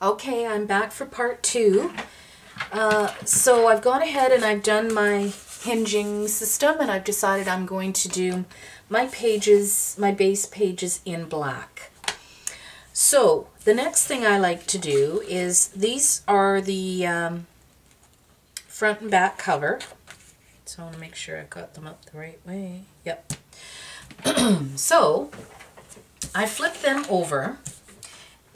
Okay, I'm back for part two. So I've gone ahead and I've done my hinging system, and I've decided I'm going to do my pages, my base pages in black. So the next thing I like to do is, these are the front and back cover. So I want to make sure I've got them up the right way. Yep. So I flip them over,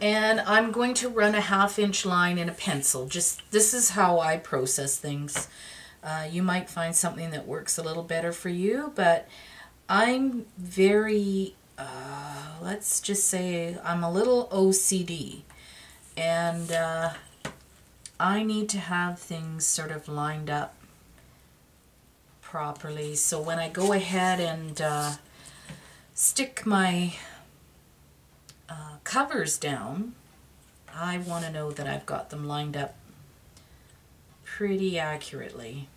and I'm going to run a 1/2 inch line in a pencil. This is how I process things. You might find something that works a little better for you, but I'm very, let's just say I'm a little OCD, and I need to have things sort of lined up properly. So when I go ahead and stick my covers down, I want to know that I've got them lined up pretty accurately.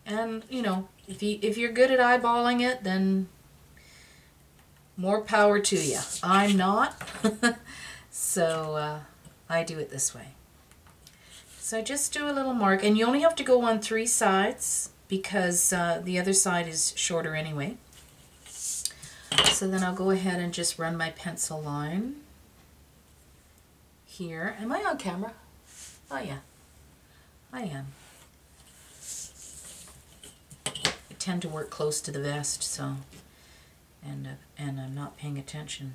And you know, if you're good at eyeballing it, then more power to you. I'm not, so I do it this way. So I just do a little mark, and you only have to go on 3 sides because the other side is shorter anyway. So then I'll go ahead and just run my pencil line here. Am I on camera? Oh yeah, I am. I tend to work close to the vest, so, and I'm not paying attention.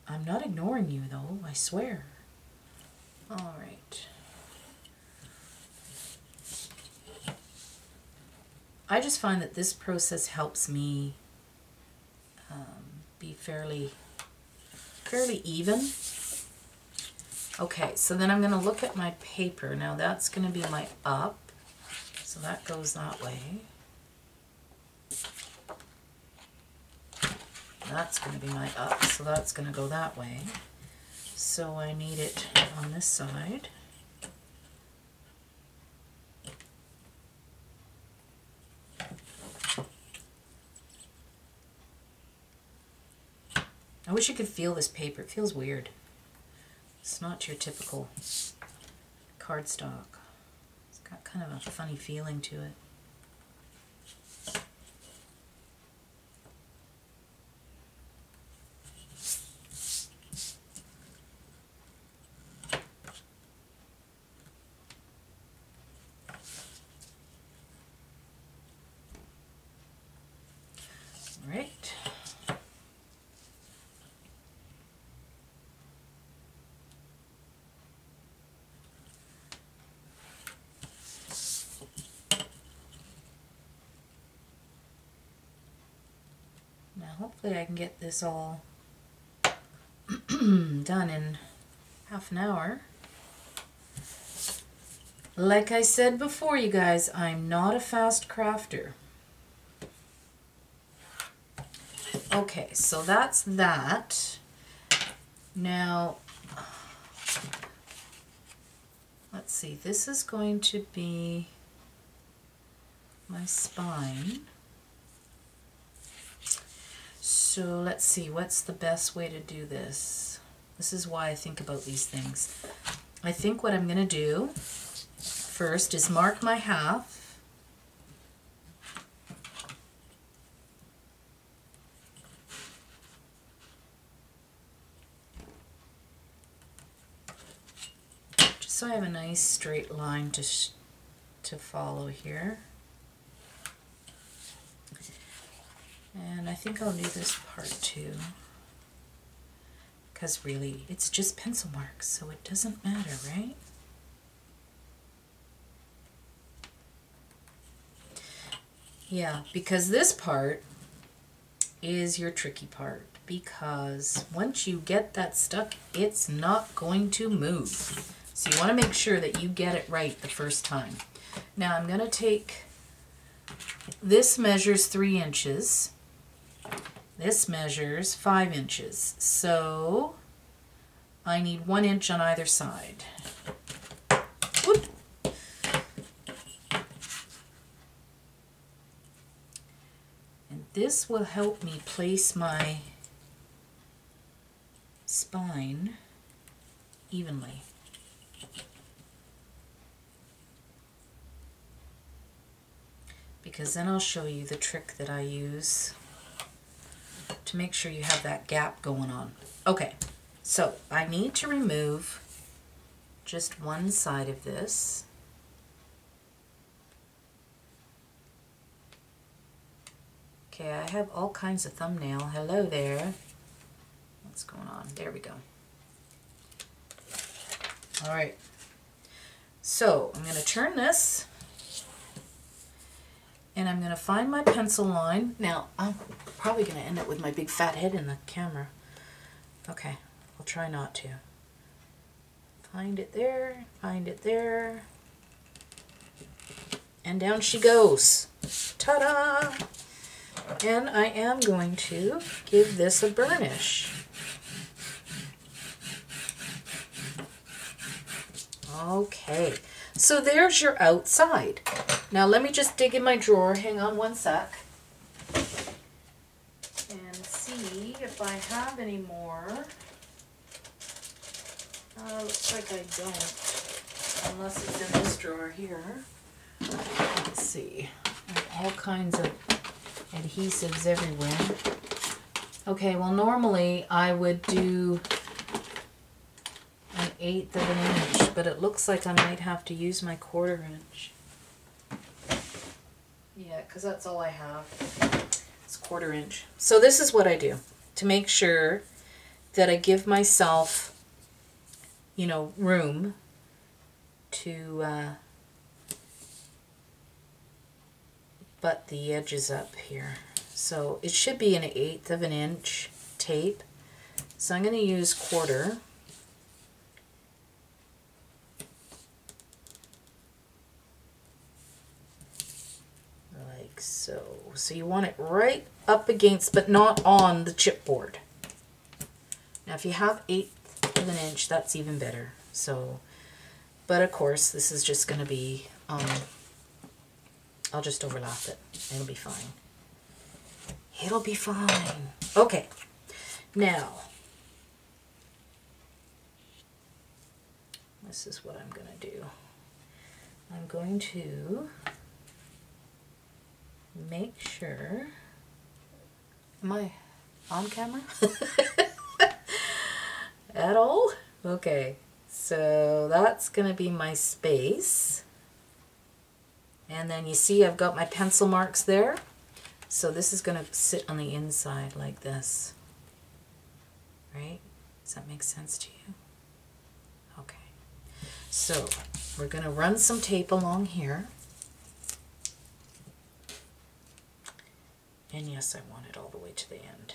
I'm not ignoring you though, I swear. All right. I just find that this process helps me be fairly even. Okay, so then I'm going to look at my paper. Now that's going to be my up, so that goes that way. That's going to be my up, so that's going to go that way. So I need it on this side. I wish you could feel this paper. It feels weird. It's not your typical cardstock. It's got kind of a funny feeling to it. All right. Now hopefully I can get this all done in 1/2 hour. Like I said before, you guys, I'm not a fast crafter. Okay, so that's that. Now, let's see, this is going to be my spine. So let's see, what's the best way to do this? This is why I think about these things. I think what I'm going to do first is mark my 1/2. Just so I have a nice straight line to follow here. And I think I'll do this part too, because really it's just pencil marks, so it doesn't matter, right? Yeah, because this part is your tricky part, because once you get that stuck, it's not going to move. So you want to make sure that you get it right the first time. Now I'm going to take, this measures 3 inches. This measures 5 inches, so I need 1 inch on either side. Whoop. And this will help me place my spine evenly. Because then I'll show you the trick that I use to make sure you have that gap going on. Okay, so I need to remove just one side of this. Okay, I have all kinds of thumbnail. Hello there. What's going on? There we go. All right. So I'm going to turn this, and I'm going to find my pencil line. Now, I'm probably going to end up with my big fat head in the camera. Okay, I'll try not to. Find it there, and down she goes. Ta-da! And I am going to give this a burnish. Okay, so there's your outside. Now let me just dig in my drawer, hang on one sec, and see if I have any more. Looks like I don't, unless it's in this drawer here. Let's see, I have all kinds of adhesives everywhere. Okay, well normally I would do 1/8 of an inch, but it looks like I might have to use my 1/4 inch. Yeah, because that's all I have. It's 1/4 inch. So this is what I do to make sure that I give myself, you know, room to butt the edges up here. So it should be 1/8 of an inch tape. So I'm going to use 1/4. Like so. So you want it right up against, but not on the chipboard. Now if you have 1/8 of an inch, that's even better. So, but of course this is just going to be, I'll just overlap it. It'll be fine. It'll be fine. Okay. Now, this is what I'm going to do. I'm going to make sure, am I on camera? At all? Okay. So that's going to be my space. And then you see I've got my pencil marks there. So this is going to sit on the inside like this. Right? Does that make sense to you? Okay. So we're going to run some tape along here. And yes, I want it all the way to the end.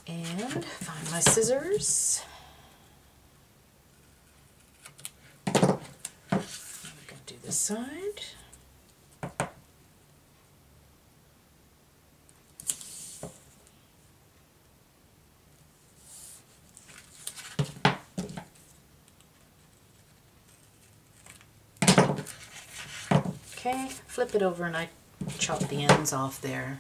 And find my scissors. I'm going to do this side. Okay, flip it over and I chop the ends off there.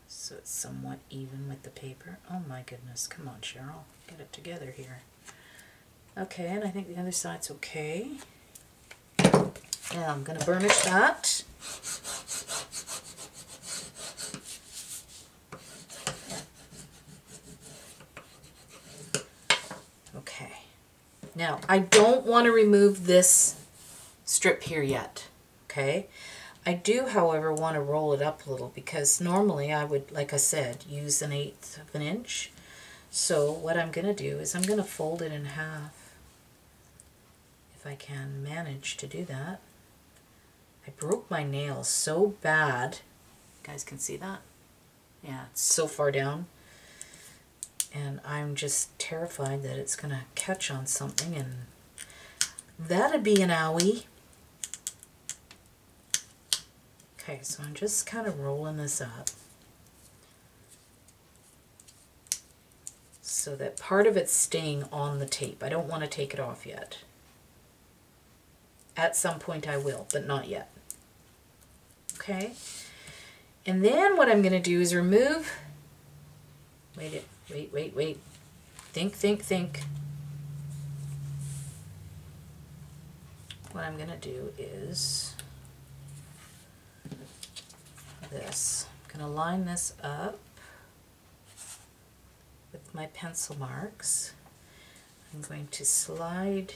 So it's somewhat even with the paper. Oh my goodness, come on Cheryl, get it together here. Okay, and I think the other side's okay. Now I'm going to burnish that. Okay. Now, I don't want to remove this strip here yet, okay? I do, however, want to roll it up a little because normally I would, like I said, use 1/8 of an inch. So what I'm going to do is I'm going to fold it in half, if I can manage to do that. I broke my nails so bad. You guys can see that? Yeah, it's so far down. And I'm just terrified that it's going to catch on something, and that'd be an owie. Okay, so I'm just kind of rolling this up. so that part of it's staying on the tape. I don't want to take it off yet. At some point I will, but not yet. Okay, and then what I'm going to do is remove, wait, think. What I'm going to do is this. I'm going to line this up with my pencil marks. I'm going to slide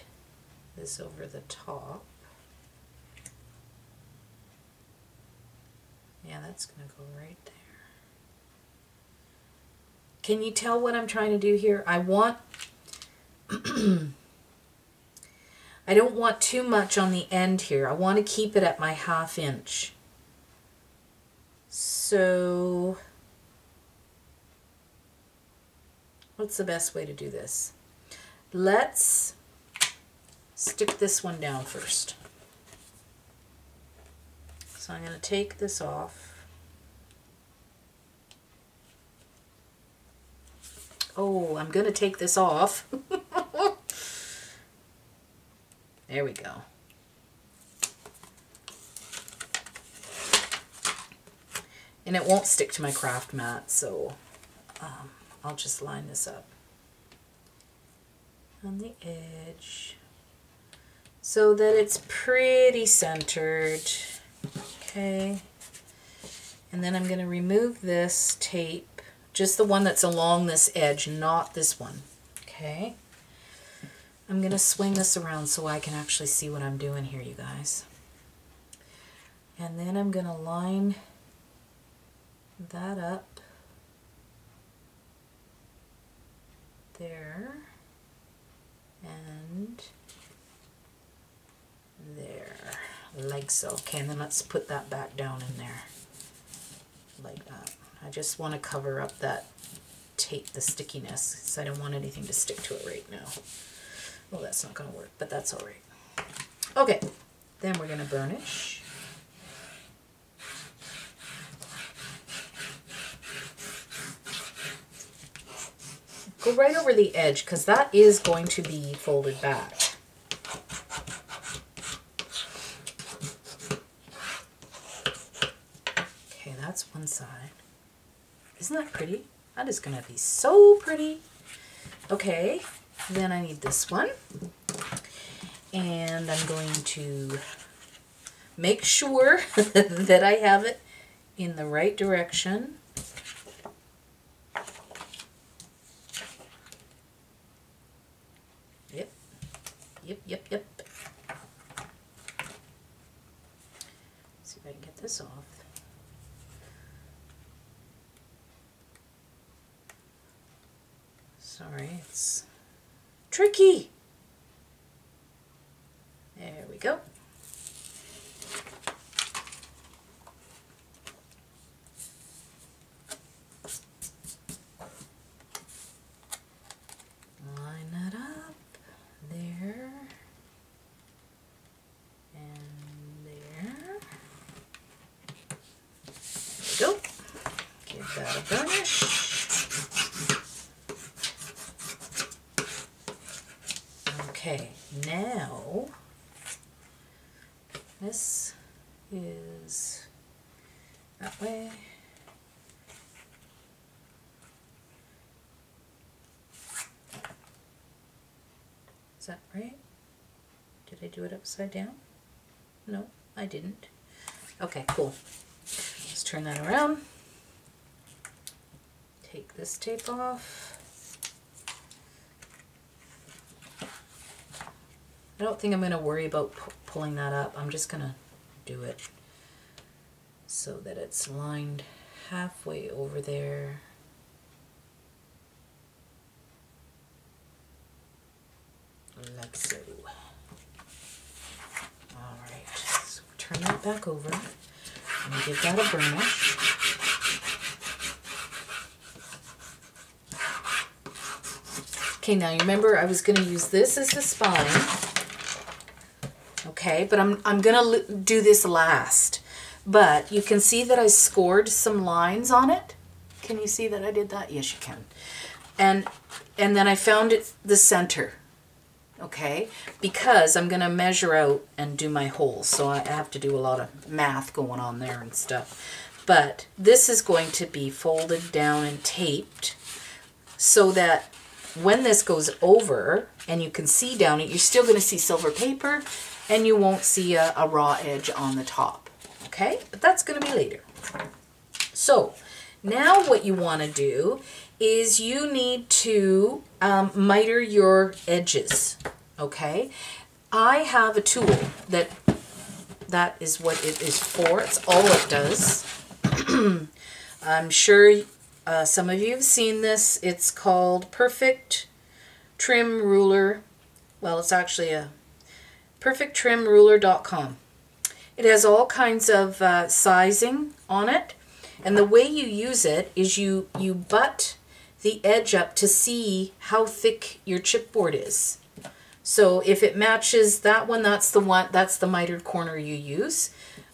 this over the top. Yeah, that's going to go right there. Can you tell what I'm trying to do here? I want I don't want too much on the end here. I want to keep it at my 1/2 inch. So what's the best way to do this? Let's stick this one down first. So I'm going to take this off. Oh, I'm going to take this off. There we go. And it won't stick to my craft mat, so I'll just line this up on the edge so that it's pretty centered. Okay. And then I'm going to remove this tape, just the one that's along this edge, not this one. Okay. I'm going to swing this around so I can actually see what I'm doing here, you guys. And then I'm going to line that up there and there, like so. Okay, and then let's put that back down in there, like that. I just want to cover up that tape, the stickiness, because I don't want anything to stick to it right now. Well, that's not going to work, but that's all right. Okay, then we're going to burnish. Go right over the edge, because that is going to be folded back. Okay, that's one side. Isn't that pretty? That is going to be so pretty. Okay, then I need this one. And I'm going to make sure that I have it in the right direction. Yep. See if I can get this off. Sorry, it's tricky. There we go. Line that up there and there. There we go. Give that a burnish. Okay, now this is that way. Is that right? Did I do it upside down? No, I didn't. Okay, cool. Let's turn that around. Take this tape off. I don't think I'm going to worry about pulling that up. I'm just going to do it so that it's lined halfway over there. Like so. Alright, so turn that back over and give that a burnish. Okay, now you remember I was going to use this as the spine. Okay, but I'm going to do this last. But you can see that I scored some lines on it. Can you see that I did that? Yes, you can. and then I found it the center, okay, because I'm going to measure out and do my holes, so I have to do a lot of math going on there and stuff. But this is going to be folded down and taped so that when this goes over and you can see down it, you're still going to see silver paper and you won't see a raw edge on the top. Okay, but that's going to be later. So now what you want to do is you need to miter your edges. Okay, I have a tool that is what it is for. It's all it does. I'm sure some of you have seen this. It's called Perfect Trim Ruler. Well, it's actually a perfecttrimruler.com. It has all kinds of sizing on it, and the way you use it is you butt the edge up to see how thick your chipboard is. So if it matches that one, that's the mitered corner you use.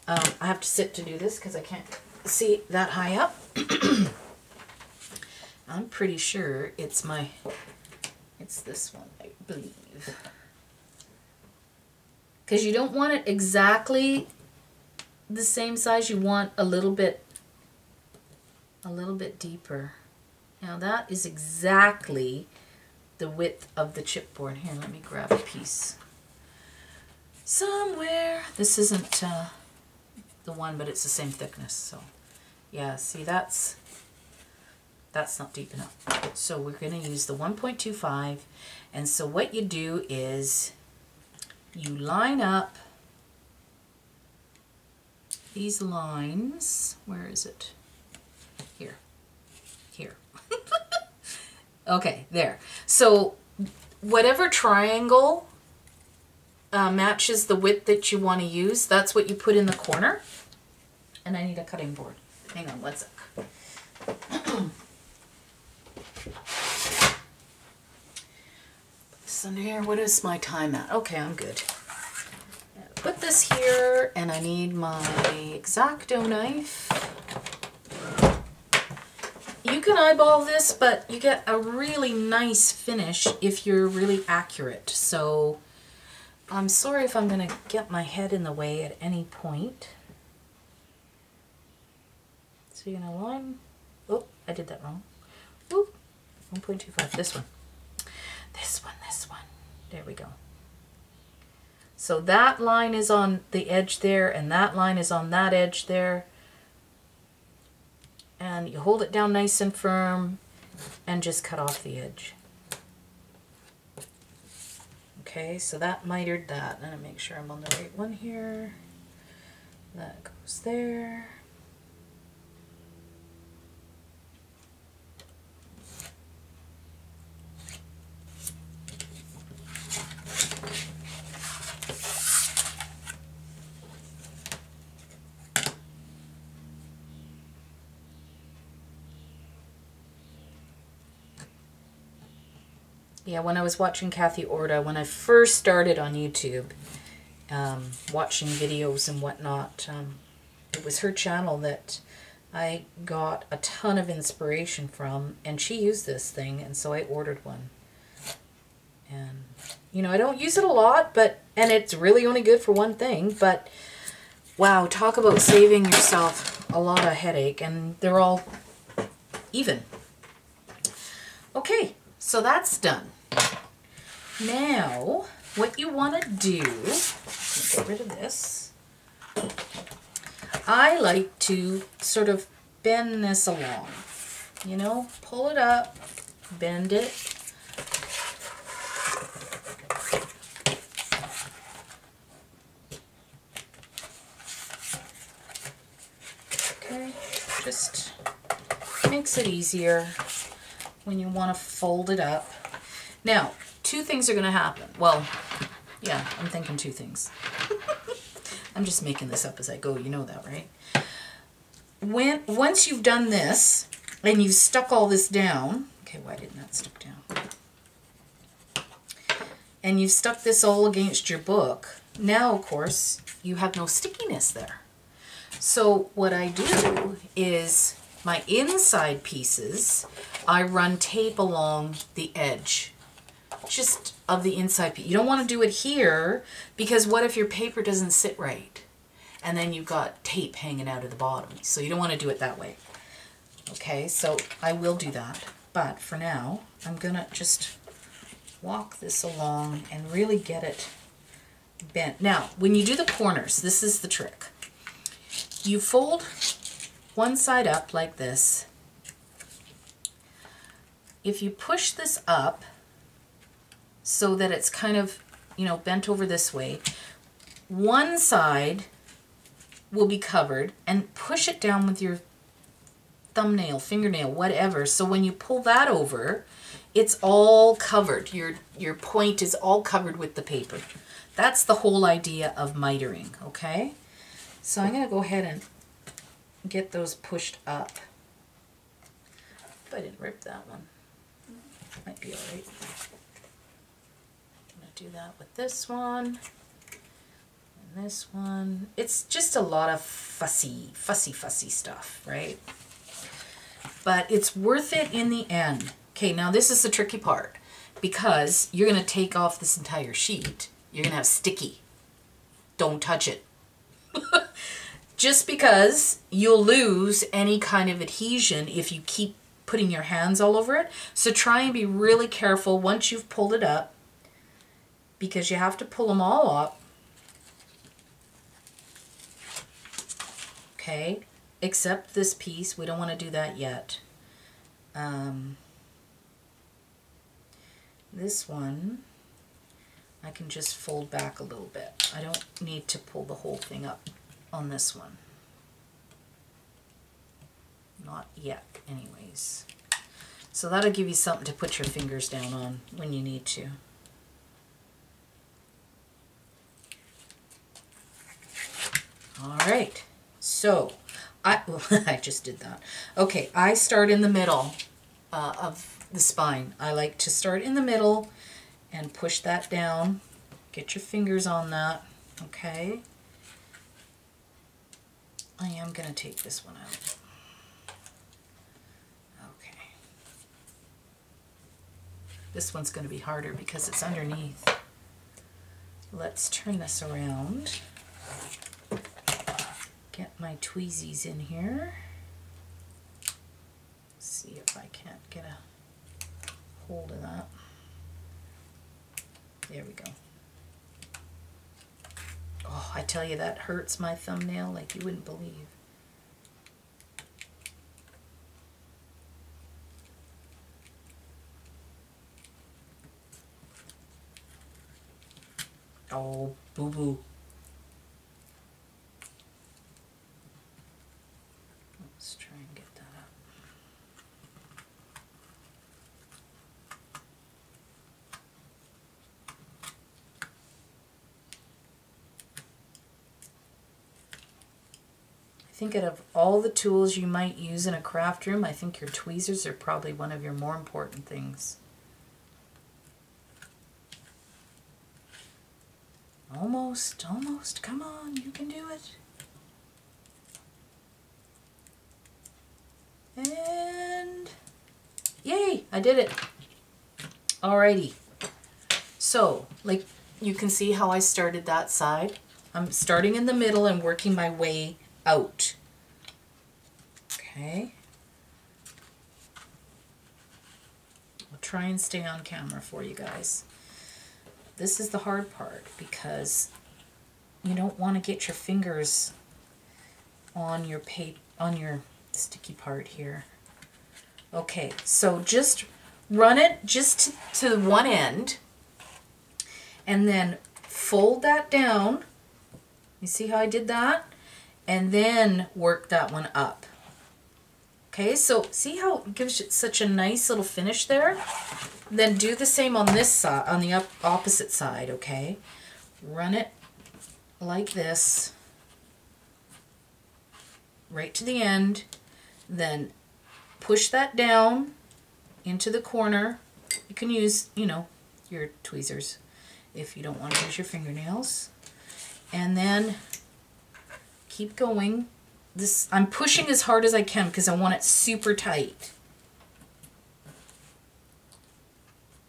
I have to sit to do this because I can't see that high up. I'm pretty sure it's this one, I believe. Because you don't want it exactly the same size. You want a little bit deeper. Now that is exactly the width of the chipboard. Here, let me grab a piece somewhere. This isn't the one, but it's the same thickness. So yeah, see, that's not deep enough. So we're going to use the 1.25. And so what you do is you line up these lines. Where is it? Here. Okay, there. So whatever triangle matches the width that you want to use, that's what you put in the corner. And I need a cutting board. Hang on, one sec. Put this under here. What is my time at? Okay, I'm good. Put this here, and I need my X-Acto knife. You can eyeball this, but you get a really nice finish if you're really accurate. So I'm sorry if I'm going to get my head in the way at any point. So you're going to line, oh, I did that wrong. Oop, 1.25, this one. This one. There we go. So that line is on the edge there, and that line is on that edge there. And you hold it down nice and firm and just cut off the edge. Okay, so that mitered that. And I make sure I'm on the right one here. That goes there. Yeah, when I was watching Kathy Orta, when I first started on YouTube, watching videos and whatnot, it was her channel that I got a ton of inspiration from, and she used this thing, and so I ordered one. And, you know, I don't use it a lot, and it's really only good for one thing, but wow, talk about saving yourself a lot of headache, and they're all even. Okay, so that's done. Now, what you want to do, get rid of this, I like to sort of bend this along, you know, pull it up, bend it, okay, just makes it easier when you want to fold it up. Now, two things are going to happen. Well, yeah, I'm thinking two things. I'm just making this up as I go, you know that, right? Once you've done this, and you've stuck all this down, okay, why didn't that stick down? And you've stuck this all against your book, now, of course, you have no stickiness there. So what I do is my inside pieces, I run tape along the edge, just of the inside piece. You don't want to do it here, because what if your paper doesn't sit right? And then you've got tape hanging out of the bottom. So you don't want to do it that way. Okay, so I will do that. But for now, I'm going to just walk this along and really get it bent. Now, when you do the corners, this is the trick. You fold one side up like this. If you push this up so that it's kind of, you know, bent over this way, one side will be covered, and push it down with your thumbnail, fingernail, whatever. So when you pull that over, it's all covered. Your point is all covered with the paper. That's the whole idea of mitering, okay? So I'm going to go ahead and get those pushed up. If I didn't rip that one, might be all right. I'm going to do that with this one and this one. It's just a lot of fussy stuff, right? But it's worth it in the end. Okay, now this is the tricky part, because you're going to take off this entire sheet. You're going to have sticky. Don't touch it. Just because you'll lose any kind of adhesion if you keep putting your hands all over it. So try and be really careful once you've pulled it up, because you have to pull them all up. Okay, except this piece. We don't want to do that yet. This one, I can just fold back a little bit. I don't need to pull the whole thing up on this one. Not yet, anyways. So that'll give you something to put your fingers down on when you need to. All right, so I just did that. Okay, I start in the middle of the spine. I like to start in the middle and push that down. Get your fingers on that, okay? I am going to take this one out. Okay. This one's going to be harder because it's underneath. Let's turn this around. Get my tweezies in here. See if I can't get a hold of that. There we go. Oh, I tell you, that hurts my thumbnail like you wouldn't believe. Oh, boo-boo. Let's try and get that up. I think out of all the tools you might use in a craft room, I think your tweezers are probably one of your more important things. Almost, almost. Come on, you can do it. And yay, I did it. Alrighty. So, like you can see how I started that side. I'm starting in the middle and working my way out. Okay. I'll try and stay on camera for you guys. This is the hard part because you don't want to get your fingers on your sticky part here. Okay, so just run it just to one end and then fold that down. You see how I did that? And then work that one up. Okay, so see how it gives it such a nice little finish there? Then do the same on this side, on the opposite side, okay? Run it like this, right to the end, then push that down into the corner. You can use, you know, your tweezers if you don't want to use your fingernails. And then keep going I'm pushing as hard as I can because I want it super tight.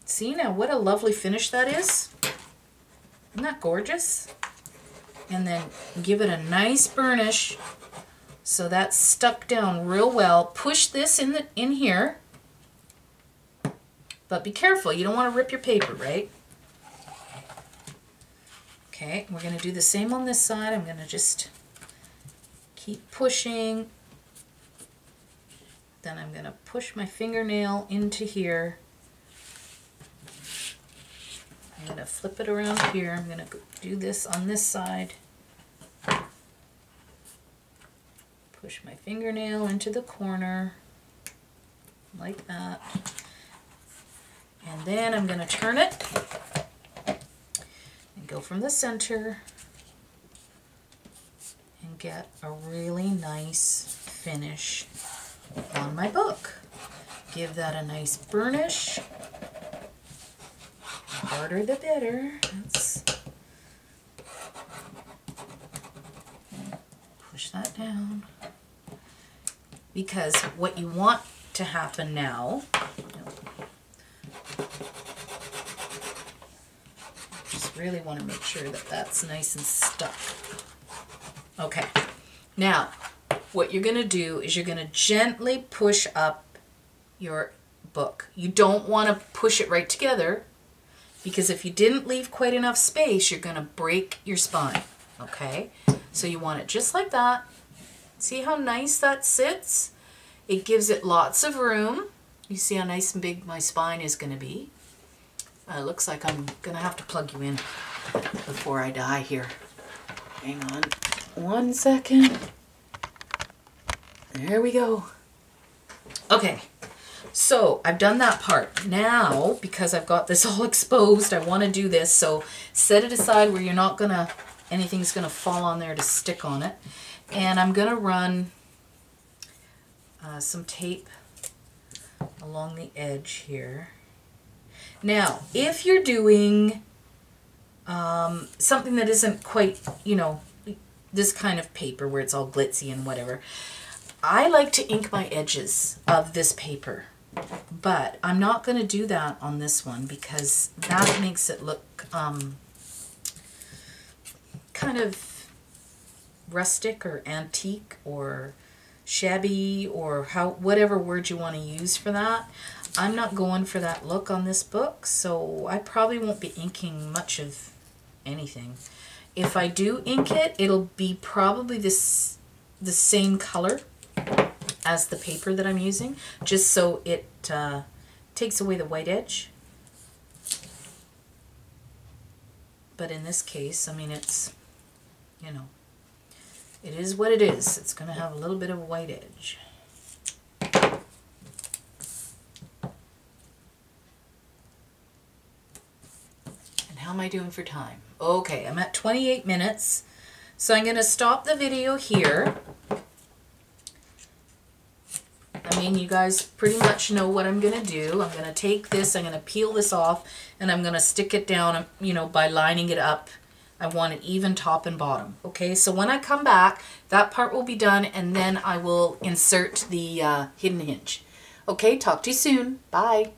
See now what a lovely finish that is? Isn't that gorgeous? And then give it a nice burnish so that's stuck down real well. Push this in here, but be careful, you don't want to rip your paper, right? Okay, we're going to do the same on this side. I'm going to just keep pushing. Then I'm going to push my fingernail into here. I'm going to flip it around here. I'm going to do this on this side. Push my fingernail into the corner, like that. And then I'm going to turn it and go from the center and get a really nice finish on my book. Give that a nice burnish. The harder the better. Push that down. Because what you want to happen now, just really want to make sure that that's nice and stuck. Okay, now what you're going to do is you're going to gently push up your book. You don't want to push it right together, because if you didn't leave quite enough space, you're going to break your spine. Okay, so you want it just like that. See how nice that sits? It gives it lots of room. You see how nice and big my spine is going to be? It looks like I'm going to have to plug you in before I die here. Hang on 1 second. There we go. Okay, so I've done that part. Now, because I've got this all exposed, I want to do this. So set it aside where you're not going to, anything's going to fall on there to stick on it. And I'm going to run some tape along the edge here. Now, if you're doing something that isn't quite, you know, this kind of paper where it's all glitzy and whatever, I like to ink my edges of this paper. But I'm not going to do that on this one because that makes it look kind of rustic or antique or shabby or whatever word you want to use for that. I'm not going for that look on this book, so I probably won't be inking much of anything. If I do ink it, it'll be probably the same color as the paper that I'm using, just so it takes away the white edge. But in this case, I mean, it's, you know, it is what it is. It's going to have a little bit of a white edge. And how am I doing for time? Okay, I'm at 28 minutes. So I'm going to stop the video here. I mean, you guys pretty much know what I'm going to do. I'm going to take this, I'm going to peel this off, and I'm going to stick it down, you know, by lining it up. I want it even top and bottom. Okay, so when I come back, that part will be done, and then I will insert the hidden hinge. Okay, talk to you soon. Bye.